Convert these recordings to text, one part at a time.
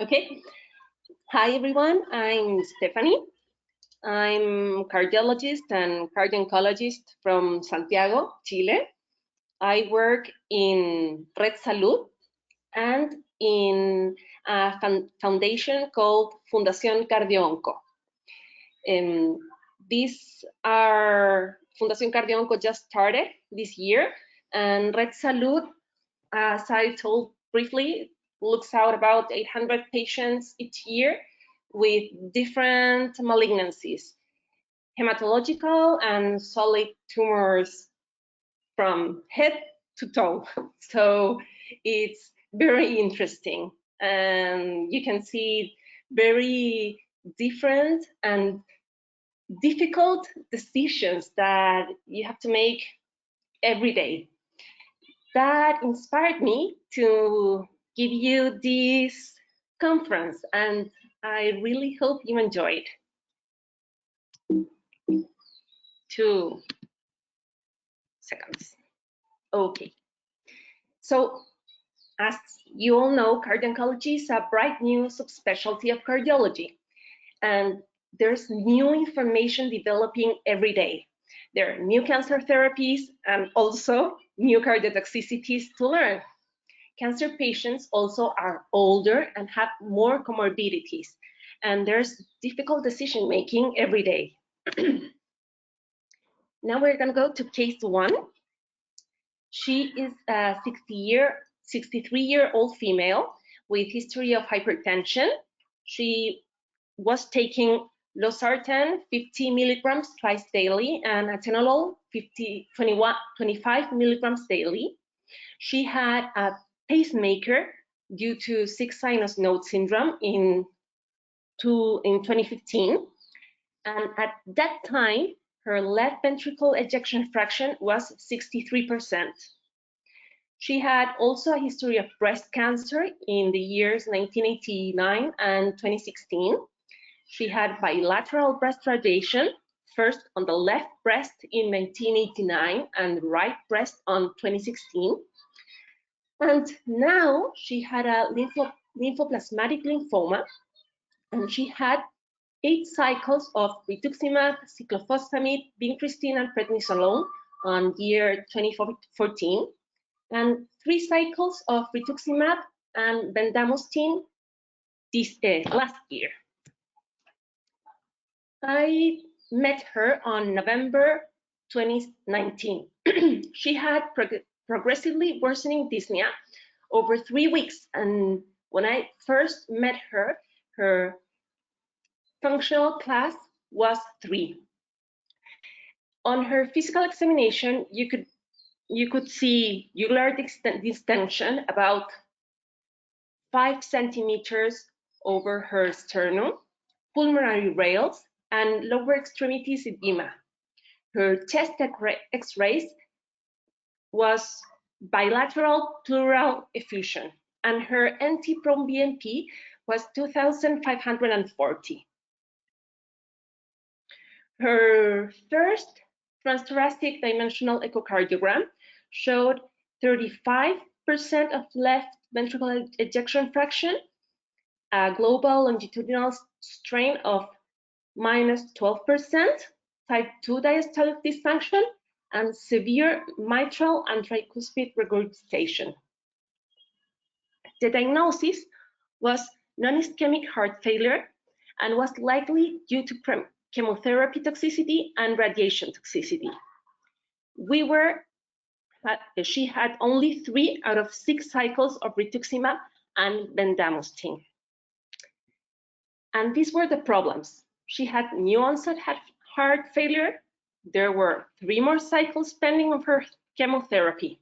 Okay. Hi, everyone. I'm Stefanie. I'm cardiologist and cardio-oncologist from Santiago, Chile. I work in Red Salud and in a foundation called Fundación Cardio-Onco. Fundación Cardio-Onco just started this year, and Red Salud, as I told briefly, looks out about 800 patients each year with different malignancies, hematological and solid tumors from head to toe. So it's very interesting, and you can see very different and difficult decisions that you have to make every day. That inspired me to give you this conference, and I really hope you enjoy it. 2 seconds. Okay. So, as you all know, cardio-oncology is a bright new subspecialty of cardiology, and there's new information developing every day. There are new cancer therapies and also new cardiotoxicities to learn. Cancer patients also are older and have more comorbidities, and there's difficult decision-making every day. Now we're going to go to case 1. She is a 63-year-old female with history of hypertension. She was taking losartan 50 milligrams twice daily and atenolol 25 milligrams daily. She had a pacemaker due to sick sinus node syndrome in 2015, and at that time her left ventricle ejection fraction was 63%. She had also a history of breast cancer in the years 1989 and 2016. She had bilateral breast radiation, first on the left breast in 1989 and right breast on 2016. And now she had a lymphoplasmatic lymphoma, and she had 8 cycles of rituximab, cyclophosphamide, vincristine, and prednisolone on year 2014, and 3 cycles of rituximab and bendamustine this last year. I met her on November 2019. She had progressively worsening dyspnea over 3 weeks, and when I first met her, her functional class was 3. On her physical examination, you could see uvular distension about 5 centimeters over her sternum, pulmonary rails, and lower extremities edema. Her chest X-rays was bilateral pleural effusion, and her NT-proBNP was 2,540. Her first transthoracic dimensional echocardiogram showed 35% of left ventricular ejection fraction, a global longitudinal strain of -12%, type 2 diastolic dysfunction, and severe mitral and tricuspid regurgitation. The diagnosis was non-ischemic heart failure and was likely due to chemotherapy toxicity and radiation toxicity. She had only 3 out of 6 cycles of rituximab and bendamustine. And these were the problems. She had new onset heart failure. There were 3 more cycles pending of her chemotherapy.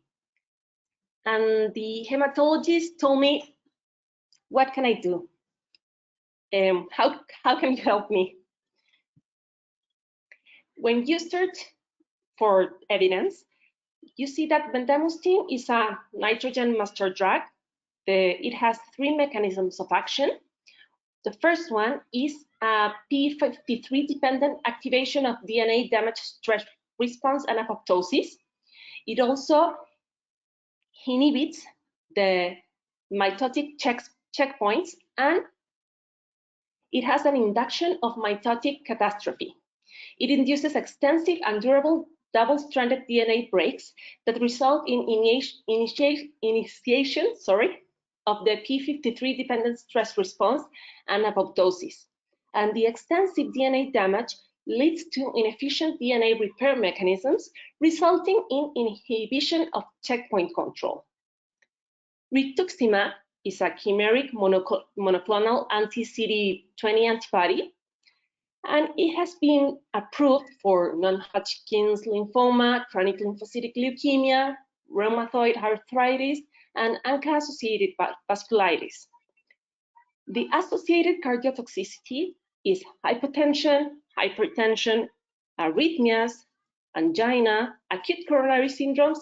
And the hematologist told me, what can I do? How can you help me? When you search for evidence, you see that bendamustine is a nitrogen master drug. It has 3 mechanisms of action. The first one is a p53-dependent activation of DNA damage stress response and apoptosis. It also inhibits the mitotic checkpoints, and it has an induction of mitotic catastrophe. It induces extensive and durable double-stranded DNA breaks that result in initiation of the p53-dependent stress response and apoptosis. And the extensive DNA damage leads to inefficient DNA repair mechanisms, resulting in inhibition of checkpoint control. RITUXIMAB is a chimeric monoclonal anti-CD20 antibody, and it has been approved for non-Hodgkin's lymphoma, chronic lymphocytic leukemia, rheumatoid arthritis, and ANCA-associated vasculitis. The associated cardiotoxicity is hypotension, hypertension, arrhythmias, angina, acute coronary syndromes,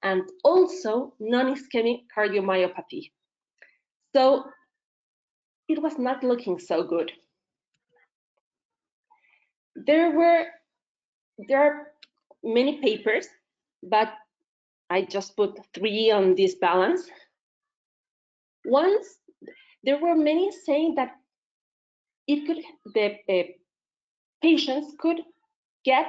and also non-ischemic cardiomyopathy. So it was not looking so good. There are many papers, but I just put 3 on this balance. Once, there were many saying that the patients could get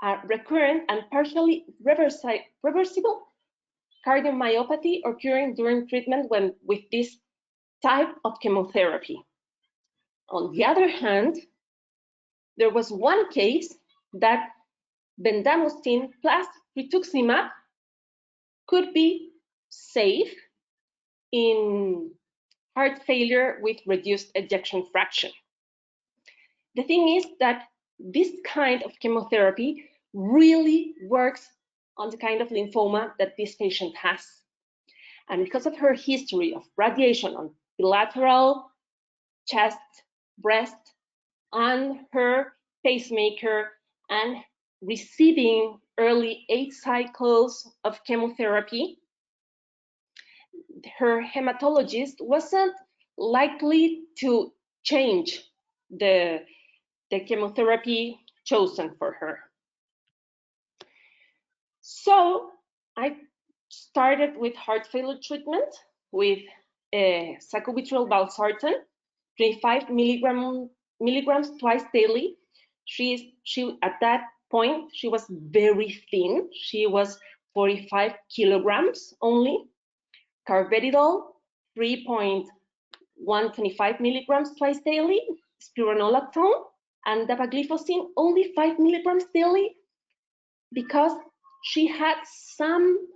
a recurrent and partially reversible cardiomyopathy occurring during treatment with this type of chemotherapy. On the other hand, there was one case that bendamustine plus rituximab could be safe in heart failure with reduced ejection fraction. The thing is that this kind of chemotherapy really works on the kind of lymphoma that this patient has. And because of her history of radiation on bilateral, chest, breast, and her pacemaker, and receiving early 8 cycles of chemotherapy, her hematologist wasn't likely to change the chemotherapy chosen for her. So I started with heart failure treatment with sacubitril valsartan, 25 milligrams twice daily. She at that point, she was very thin. She was 45 kilograms only. Carvedilol, 3.125 milligrams twice daily. Spironolactone and dapagliflozin, only 5 milligrams daily, because she had some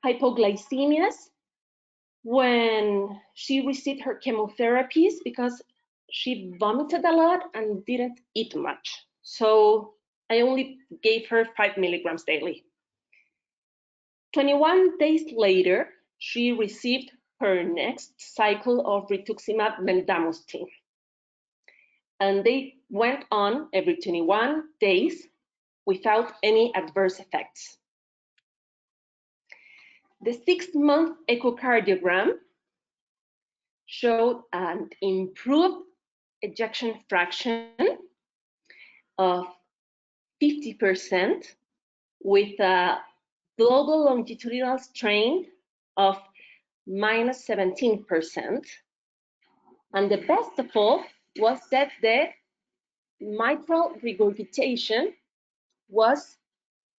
hypoglycemias when she received her chemotherapies, because she vomited a lot and didn't eat much. So I only gave her 5 milligrams daily. 21 days later, she received her next cycle of rituximab bendamustine. And they went on every 21 days without any adverse effects. The 6-month echocardiogram showed an improved ejection fraction of 50% with a global longitudinal strain of -17%. And the best of all was that the mitral regurgitation was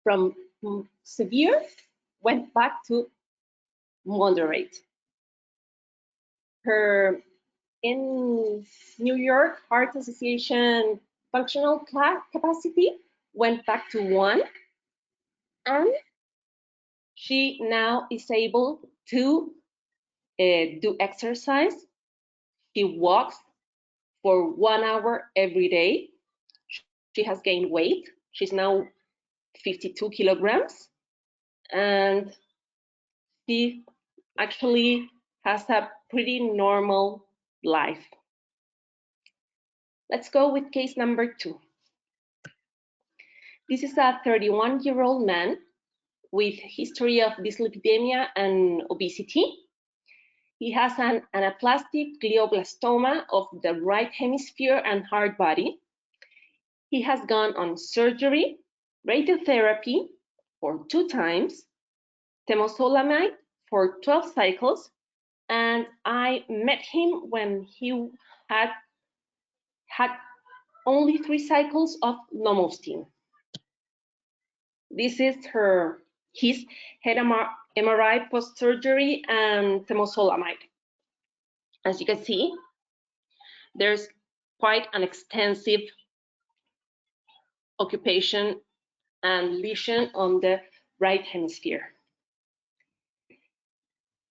from severe, went back to moderate. Her in New York Heart Association functional capacity went back to 1, and she now is able to do exercise. She walks for 1 hour every day. She has gained weight. She's now 52 kilograms, and she actually has a pretty normal life. Let's go with case number 2. This is a 31-year-old man with history of dyslipidemia and obesity. He has an anaplastic glioblastoma of the right hemisphere and hard body. He has gone on surgery, radiotherapy for 2 times, temozolomide for 12 cycles, and I met him when he had only 3 cycles of lomustine. This is his head MRI post-surgery and temozolomide. As you can see, there's quite an extensive occupation and lesion on the right hemisphere.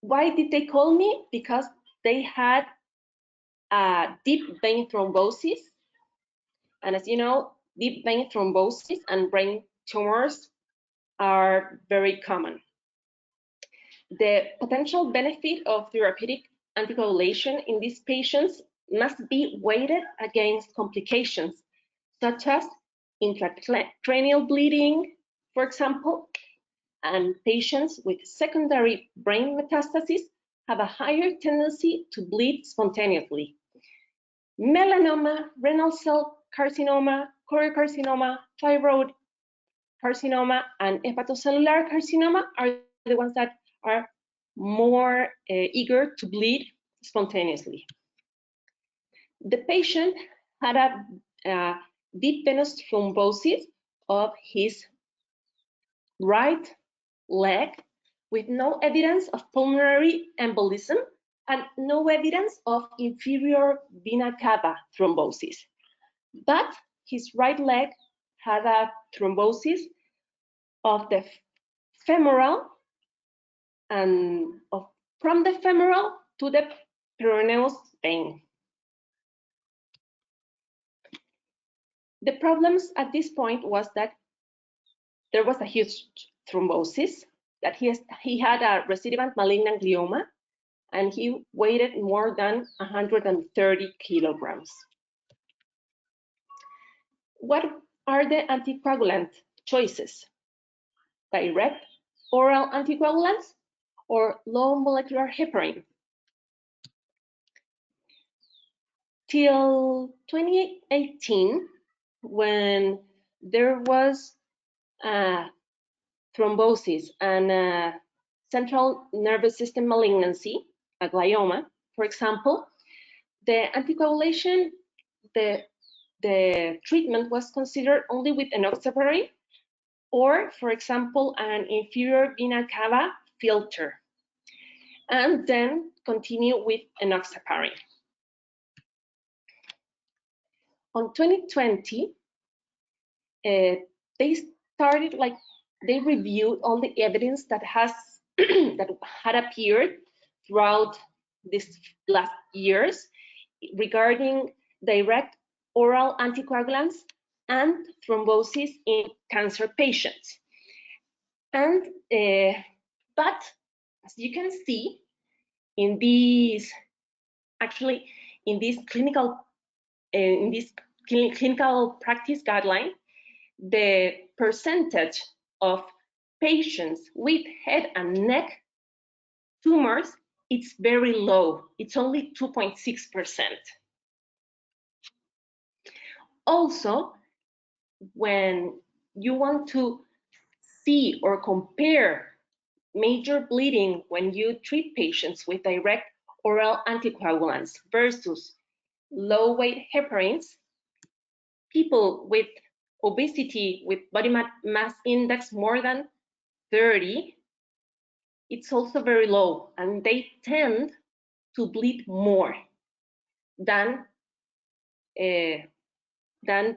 Why did they call me? Because they had a deep vein thrombosis. And as you know, deep vein thrombosis and brain tumors are very common. The potential benefit of therapeutic anticoagulation in these patients must be weighted against complications, such as intracranial bleeding, for example, and patients with secondary brain metastases have a higher tendency to bleed spontaneously. Melanoma, renal cell carcinoma, choriocarcinoma, thyroid carcinoma, and hepatocellular carcinoma are the ones that are more eager to bleed spontaneously. The patient had a deep venous thrombosis of his right leg with no evidence of pulmonary embolism and no evidence of inferior vena cava thrombosis. But his right leg had a thrombosis of the femoral and from the femoral to the peroneus vein. The problems at this point was that there was a huge thrombosis, that he had a recidivant malignant glioma, and he weighed more than 130 kilograms. What are the anticoagulant choices? Direct oral anticoagulants or low molecular heparin? Till 2018, when there was thrombosis and central nervous system malignancy, a glioma, for example, the anticoagulation, the treatment was considered only with enoxaparin or, for example, an inferior vena cava filter, and then continue with enoxaparin. On 2020, they reviewed all the evidence that had appeared throughout these last years regarding direct oral anticoagulants and thrombosis in cancer patients. And but as you can see in these clinical practice guideline, the percentage of patients with head and neck tumors, it's very low. It's only 2.6%. Also, when you want to see or compare major bleeding when you treat patients with direct oral anticoagulants versus low weight heparins, people with obesity with body mass index more than 30, it's also very low, and they tend to bleed more than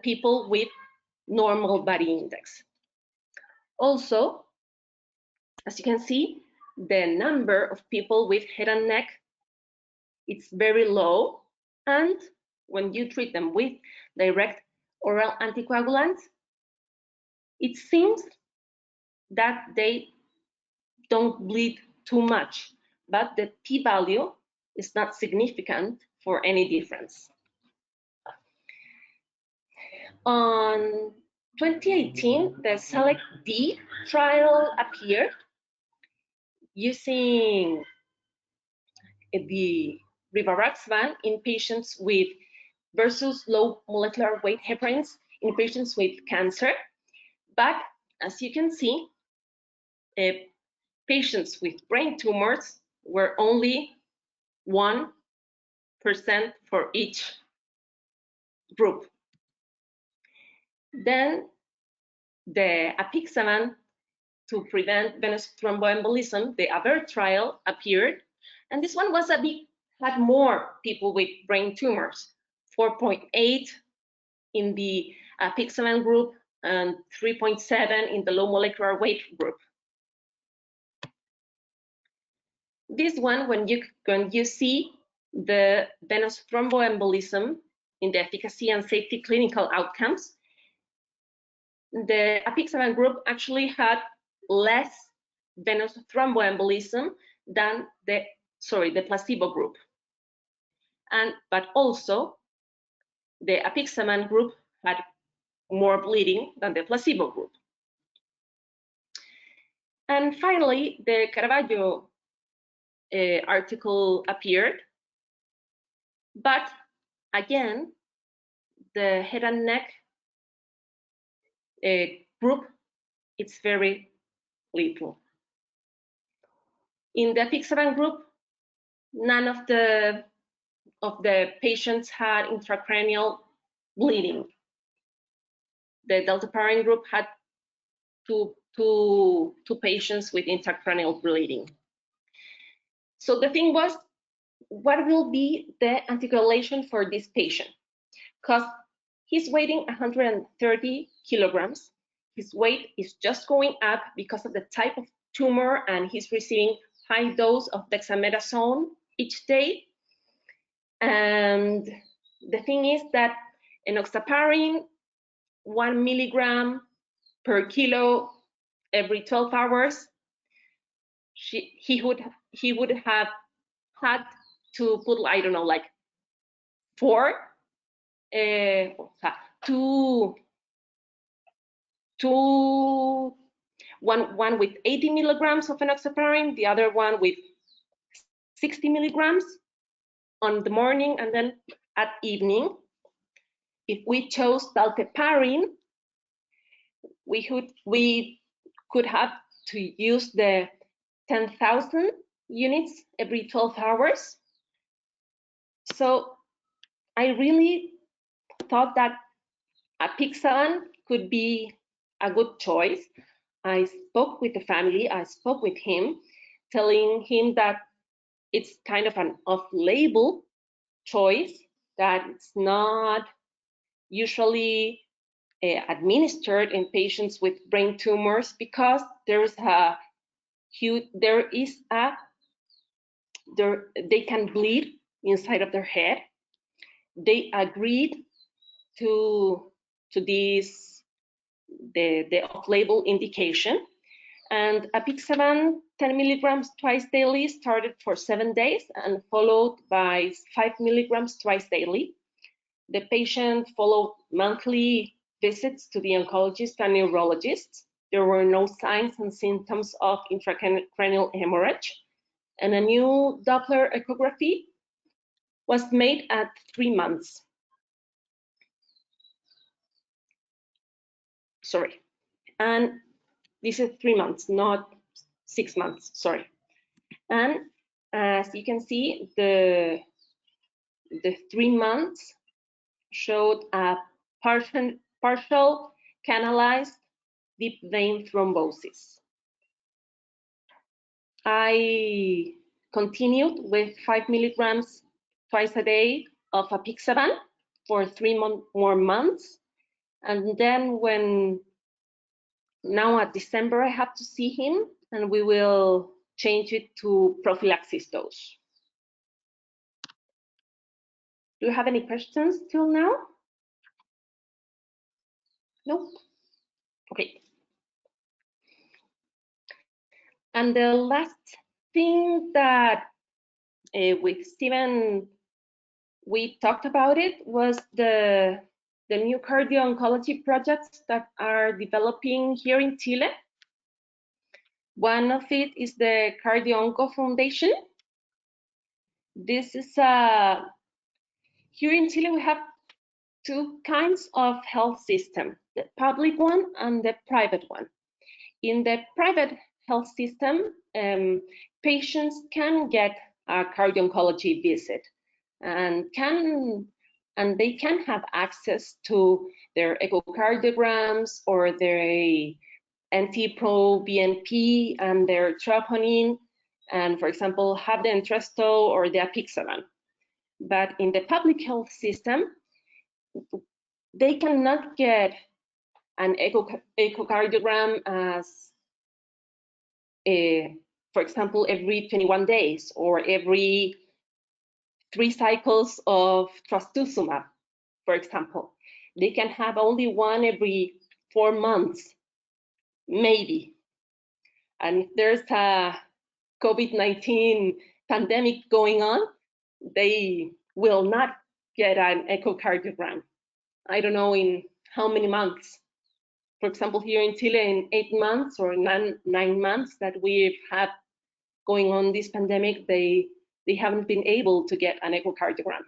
people with normal body index. Also, as you can see, the number of people with head and neck, it's very low, and when you treat them with direct oral anticoagulants, it seems that they don't bleed too much, but the p-value is not significant for any difference. On 2018, the SELECT-D trial appeared using the rivaroxaban in patients with versus low molecular weight heparins in patients with cancer. But as you can see, patients with brain tumors were only 1% for each group. Then the apixaban to prevent venous thromboembolism, the AVERT trial, appeared, and this one was had more people with brain tumors, 4.8 in the apixaban group and 3.7 in the low molecular weight group. This one, when you see the venous thromboembolism in the efficacy and safety clinical outcomes, the apixaban group actually had less venous thromboembolism than the placebo group. But also, the apixaban group had more bleeding than the placebo group. And finally, the Carvalho article appeared, but again, the head and neck group, it's very little. In the apixaban group, none of the patients had intracranial bleeding. The dalteparin group had two patients with intracranial bleeding. So the thing was, what will be the anticoagulation for this patient? Because he's weighing 130 kilograms. His weight is just going up because of the type of tumor, and he's receiving high dose of dexamethasone each day. And the thing is that enoxaparin, 1 milligram per kilo every 12 hours, he would have had to put, I don't know, like one with 80 milligrams of enoxaparin, the other one with 60 milligrams on the morning, and then at evening. If we chose dalteparin, we could have to use the 10,000 units every 12 hours. So I really thought that apixaban could be a good choice. I spoke with the family, I spoke with him, telling him that it's kind of an off-label choice, that it's not usually administered in patients with brain tumors because they can bleed inside of their head. They agreed to this, the off-label indication, and apixaban 10 milligrams twice daily started for 7 days and followed by 5 milligrams twice daily. The patient followed monthly visits to the oncologist and neurologist. There were no signs and symptoms of intracranial hemorrhage, and a new Doppler echography was made at 3 months. Sorry, and this is 3 months, not 6 months, sorry. And as you can see, the 3 months showed a partial canalized deep vein thrombosis. I continued with 5 milligrams twice a day of apixaban for 3 more months. And then now at December, I have to see him, and we will change it to prophylaxis dose. Do you have any questions till now? No? Okay. And the last thing that with Steven we talked about it was the new cardio-oncology projects that are developing here in Chile. One of it is the Cardio-Onco Foundation. This is here in Chile we have two kinds of health system, the public one and the private one. In the private health system, patients can get a cardio-oncology visit, and they can have access to their echocardiograms or their NT-proBNP and their troponin, and for example, have the Entresto or the apixaban. But in the public health system, they cannot get an echocardiogram as, for example, every 21 days or every 3 cycles of trastuzumab, for example. They can have only one every 4 months, maybe. And if there's a COVID-19 pandemic going on, they will not get an echocardiogram. I don't know in how many months. For example, here in Chile, in 8 months or 9 months that we've had going on this pandemic, they haven't been able to get an echocardiogram.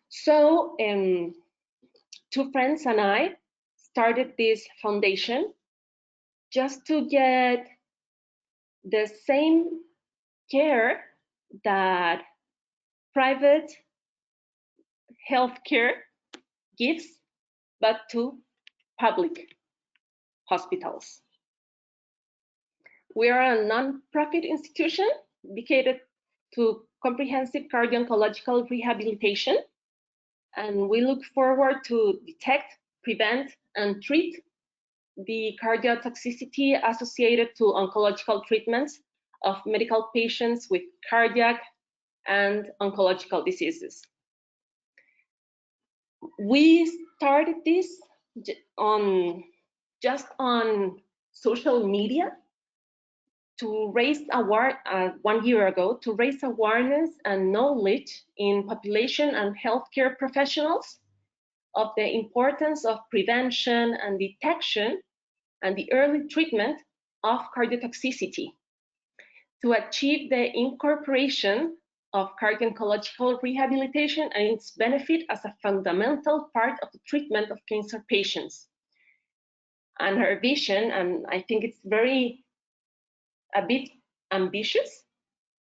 So 2 friends and I started this foundation just to get the same care that private healthcare gives, but to public hospitals. We are a non-profit institution dedicated to comprehensive cardio-oncological rehabilitation, and we look forward to detect, prevent, and treat the cardiotoxicity associated to oncological treatments of medical patients with cardiac and oncological diseases. We started this just on social media to raise 1 year ago, to raise awareness and knowledge in population and healthcare professionals of the importance of prevention and detection and the early treatment of cardiotoxicity to achieve the incorporation of cardio-oncological rehabilitation and its benefit as a fundamental part of the treatment of cancer patients. And her vision, and I think it's a bit ambitious,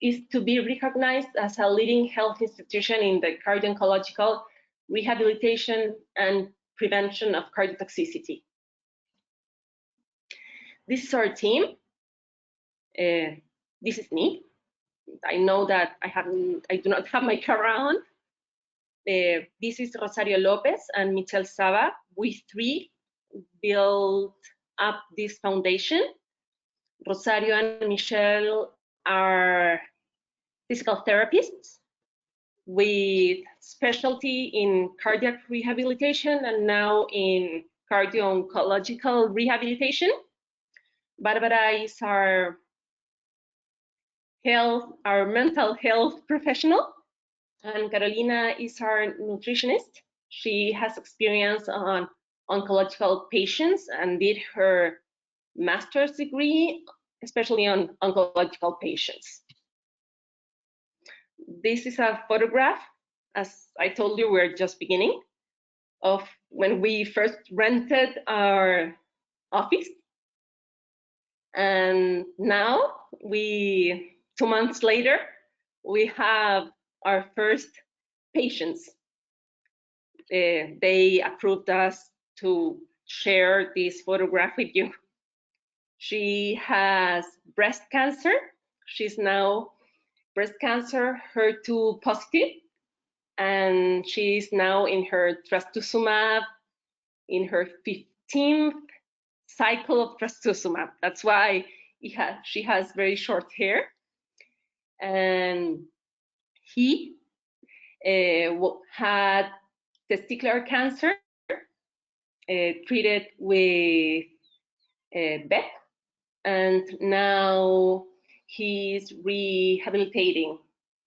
is to be recognized as a leading health institution in the cardio-oncological rehabilitation and prevention of cardiotoxicity. This is our team. This is me. I know that I do not have my camera on. This is Rosario Lopez and Michelle Saba. We 3 built up this foundation. Rosario and Michelle are physical therapists with specialty in cardiac rehabilitation and now in cardio-oncological rehabilitation. Barbara is our mental health professional, and Carolina is our nutritionist. She has experience on oncological patients and did her master's degree, especially on oncological patients. This is a photograph, as I told you, we're just beginning, of when we first rented our office. And now 2 months later, we have our first patients. They approved us to share this photograph with you. She has breast cancer. She's now breast cancer HER2 positive, and she's now in her trastuzumab, in her 15th cycle of trastuzumab. That's why she has very short hair. And he had testicular cancer, treated with BEP, and now he's rehabilitating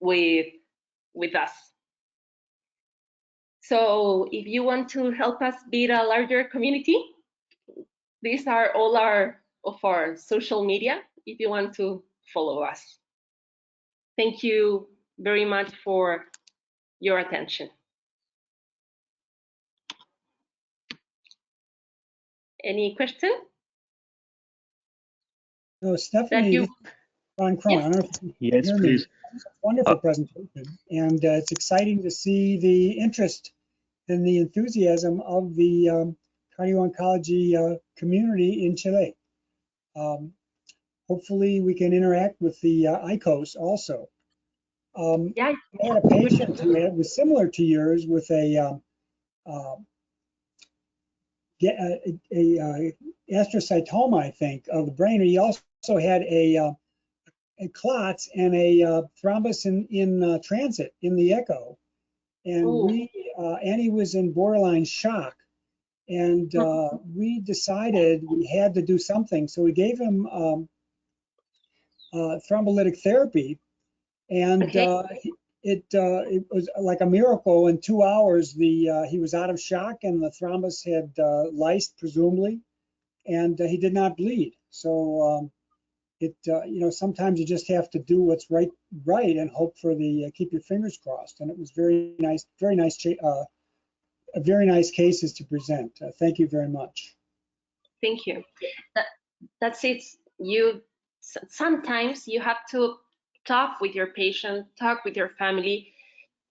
with us. So if you want to help us build a larger community, these are all of our social media if you want to follow us. Thank you very much for your attention. Any question? No, Stefanie, Ron Crone. Yes. I don't know if you can Yes, hear please. me. Wonderful presentation, and it's exciting to see the interest and the enthusiasm of the cardio-oncology community in Chile. Hopefully we can interact with the ICOS also. Yeah. I had a patient who was similar to yours with a astrocytoma, I think, of the brain. He also had a clots and a thrombus in transit in the echo, and he was in borderline shock. And we decided we had to do something, so we gave him thrombolytic therapy, and it was like a miracle. In 2 hours, he was out of shock, and the thrombus had lysed, presumably, and he did not bleed. So sometimes you just have to do what's right, and hope for the keep your fingers crossed. And it was very nice, very nice cases to present. Thank you very much. Thank you. That's it. Sometimes you have to talk with your patient, talk with your family,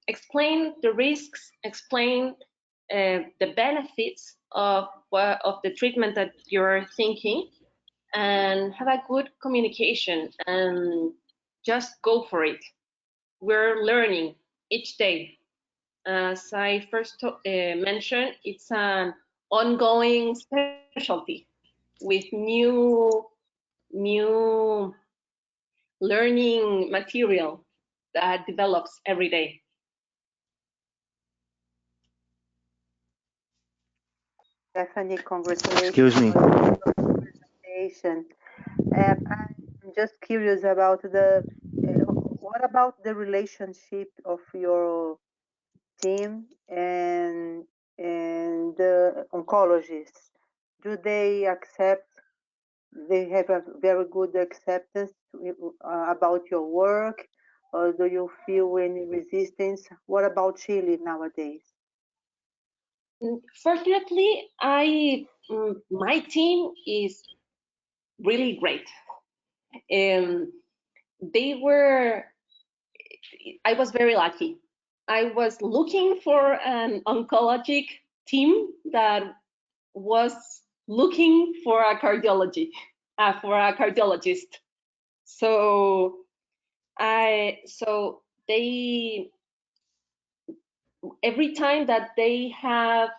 explain the risks, explain the benefits of the treatment that you're thinking, and have a good communication and just go for it. We're learning each day. As I first mentioned, it's an ongoing specialty with new learning material that develops every day. Stefanie, congratulations. Excuse me. For your presentation. I'm just curious about what about the relationship of your team and the oncologists? Do they accept? They have a very good acceptance about your work, or do you feel any resistance? What about Chile nowadays? Fortunately, my team is really great. I was very lucky. I was looking for an oncologic team that was looking for a cardiologist. So they, every time that they have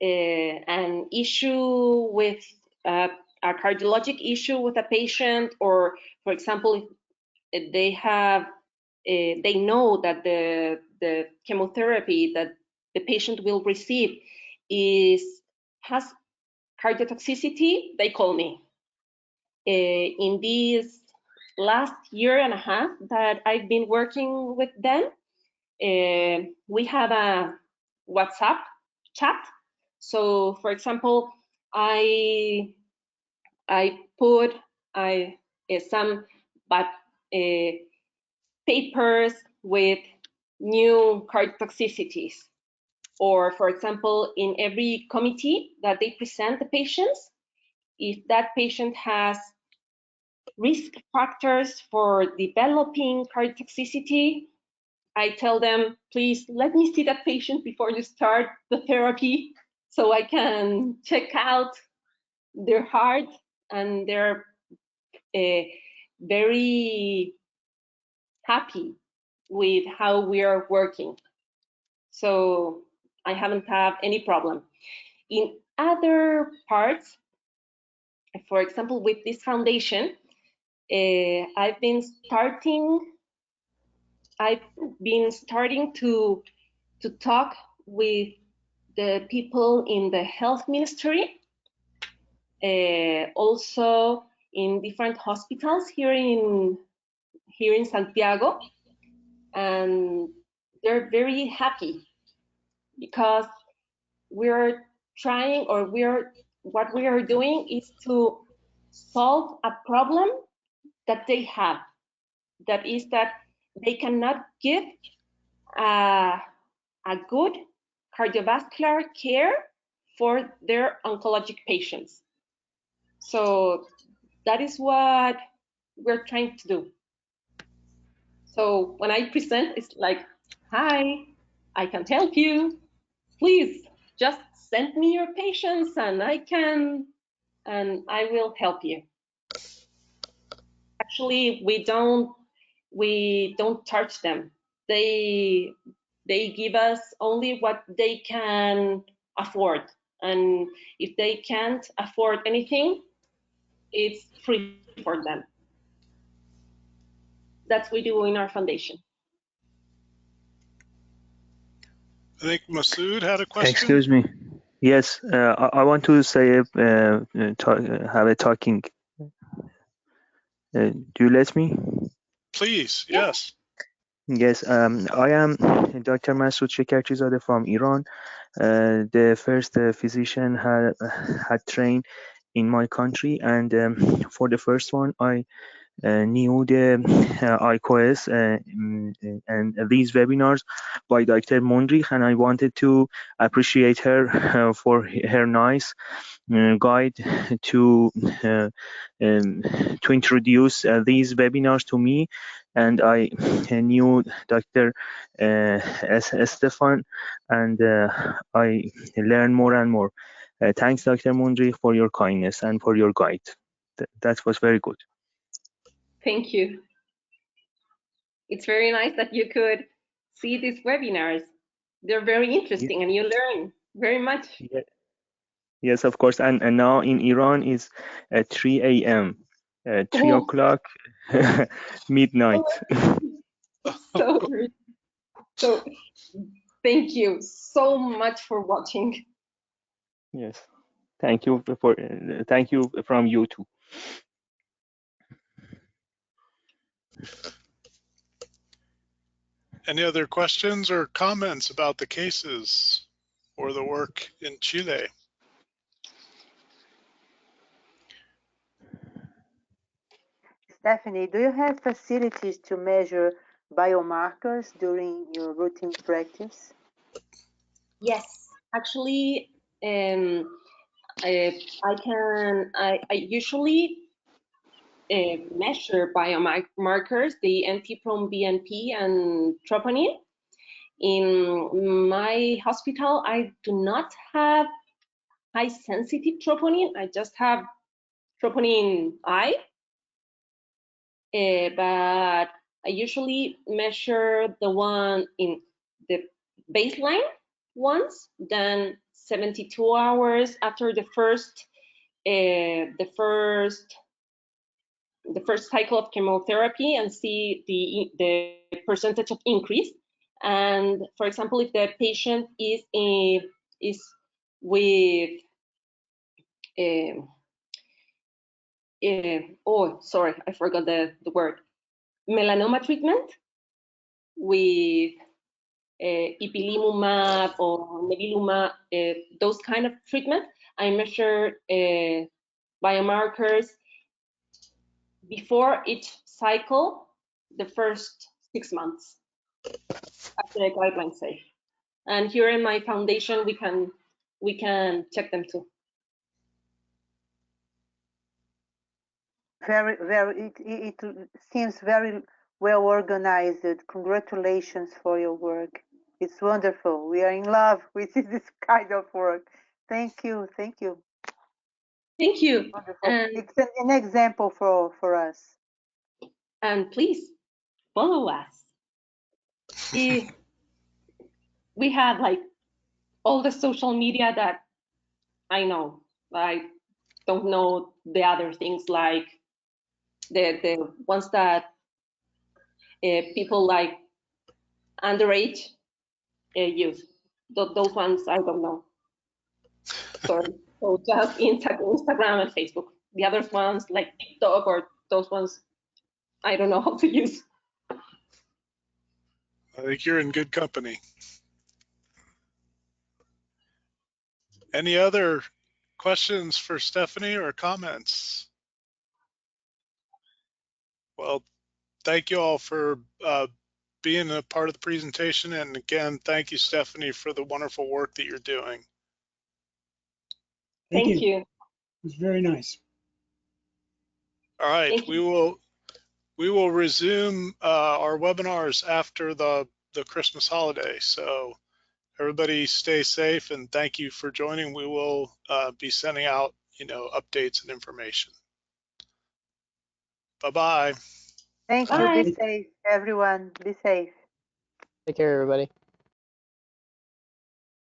an issue with a cardiologic issue with a patient, or for example, if they have they know that the chemotherapy that the patient will receive has cardiotoxicity, they call me. In this last year and a half that I've been working with them, we have a WhatsApp chat. So, for example, I put some papers with new cardiotoxicities, or for example, in every committee that they present the patients, if that patient has risk factors for developing cardiotoxicity, I tell them, please let me see that patient before you start the therapy so I can check out their heart, and they're very happy with how we are working. So I haven't had any problem. In other parts, for example, with this foundation, I've been starting to talk with the people in the health ministry, also in different hospitals here in Santiago, and they're very happy because we're trying, or what we are doing is to solve a problem that they have. That is that they cannot give a good cardiovascular care for their oncologic patients. So that is what we're trying to do. So when I present, it's like, hi, I can't help you. Please just send me your patients and I will help you. Actually, we don't charge them. They give us only what they can afford. And if they can't afford anything, it's free for them. That's what we do in our foundation. I think Masood had a question. Excuse me. Yes, I want to say, have a talking. Do you let me? Please, yes. Yes, I am Dr. Masoud Shekarchizadeh from Iran. The first physician had trained in my country, and for the first one, I knew the ICOS and these webinars by Dr. Mundnich, and I wanted to appreciate her for her nice guide to introduce these webinars to me, and I knew Dr. Stefan, and I learned more and more. Thanks, Dr. Mundnich, for your kindness and for your guide. That was very good. Thank you. It's very nice that you could see these webinars. They're very interesting and you learn very much. Yeah. Yes, of course. And now in Iran is 3 a.m., 3 o'clock, midnight. So thank you so much for watching. Yes. Thank you from you too. Any other questions or comments about the cases or the work in Chile? Stefanie, do you have facilities to measure biomarkers during your routine practice? Yes, actually, I usually measure biomarkers, the NT-proBNP and troponin. In my hospital, I do not have high sensitive troponin. I just have troponin I, but I usually measure the one in the baseline ones, then 72 hours after the first cycle of chemotherapy and see the percentage of increase. And for example, if the patient is with oh, sorry, I forgot the word, melanoma treatment with ipilimumab or nivolumab, those kind of treatment, I measure biomarkers before each cycle, the first 6 months, as the guidelines say. And here in my foundation, we can check them too. It seems very well organized. Congratulations for your work. It's wonderful. We are in love with this kind of work. Thank you. Thank you. Thank you. It's an example for us. And please follow us. We have like all the social media that I know. I don't know the other things like the ones that people like underage use. Those ones I don't know. Sorry. So just Instagram and Facebook. The other ones like TikTok or those ones, I don't know how to use. I think you're in good company. Any other questions for Stefanie or comments? Well, thank you all for being a part of the presentation. And again, thank you, Stefanie, for the wonderful work that you're doing. Thank you. It was very nice. All right, we will We will resume our webinars after the Christmas holiday. So everybody stay safe and thank you for joining. We will be sending out, updates and information. Bye-bye. Thank you. Be safe, everyone. Be safe. Take care, everybody.